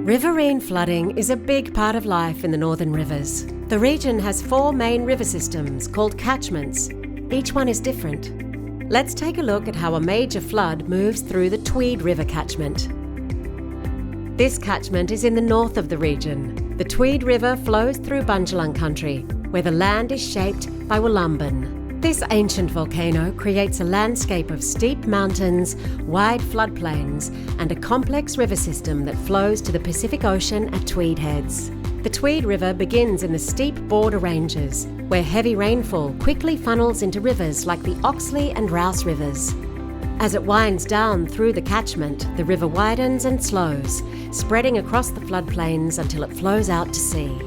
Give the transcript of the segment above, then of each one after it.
Riverine flooding is a big part of life in the northern rivers. The region has 4 main river systems called catchments. Each one is different. Let's take a look at how a major flood moves through the Tweed River catchment. This catchment is in the north of the region. The Tweed River flows through Bundjalung country, where the land is shaped by Wollumbin. This ancient volcano creates a landscape of steep mountains, wide floodplains, and a complex river system that flows to the Pacific Ocean at Tweed Heads. The Tweed River begins in the steep border ranges, where heavy rainfall quickly funnels into rivers like the Oxley and Rouse rivers. As it winds down through the catchment, the river widens and slows, spreading across the floodplains until it flows out to sea.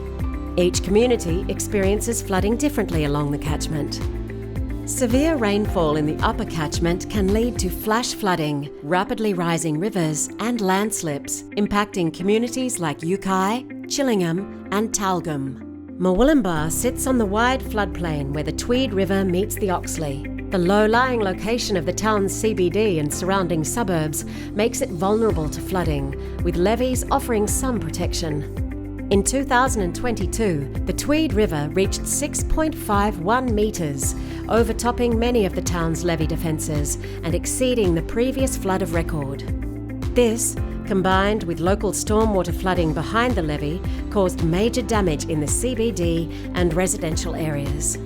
Each community experiences flooding differently along the catchment. Severe rainfall in the upper catchment can lead to flash flooding, rapidly rising rivers, and landslips, impacting communities like Yukai, Chillingham, and Talgum. Murwillumbah sits on the wide floodplain where the Tweed River meets the Oxley. The low-lying location of the town's CBD and surrounding suburbs makes it vulnerable to flooding, with levees offering some protection. In 2022, the Tweed River reached 6.51 metres, overtopping many of the town's levee defences and exceeding the previous flood of record. This, combined with local stormwater flooding behind the levee, caused major damage in the CBD and residential areas.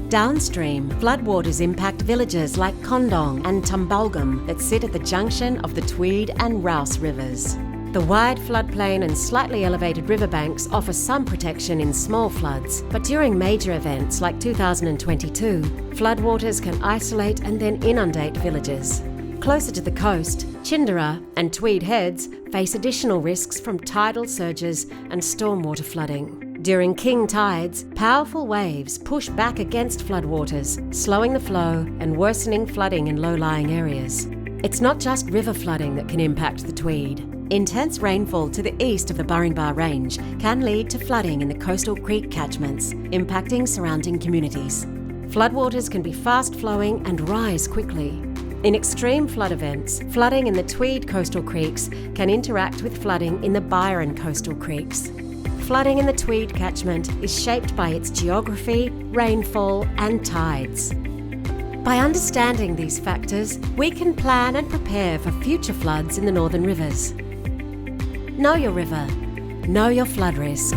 Downstream, floodwaters impact villages like Kondong and Tumbulgum that sit at the junction of the Tweed and Rouse rivers. The wide floodplain and slightly elevated riverbanks offer some protection in small floods, but during major events like 2022, floodwaters can isolate and then inundate villages. Closer to the coast, Chindera and Tweed Heads face additional risks from tidal surges and stormwater flooding. During king tides, powerful waves push back against floodwaters, slowing the flow and worsening flooding in low-lying areas. It's not just river flooding that can impact the Tweed. Intense rainfall to the east of the Burringbar Range can lead to flooding in the coastal creek catchments, impacting surrounding communities. Floodwaters can be fast-flowing and rise quickly. In extreme flood events, flooding in the Tweed coastal creeks can interact with flooding in the Byron coastal creeks. Flooding in the Tweed catchment is shaped by its geography, rainfall, and tides. By understanding these factors, we can plan and prepare for future floods in the northern rivers. Know your river. Know your flood risk.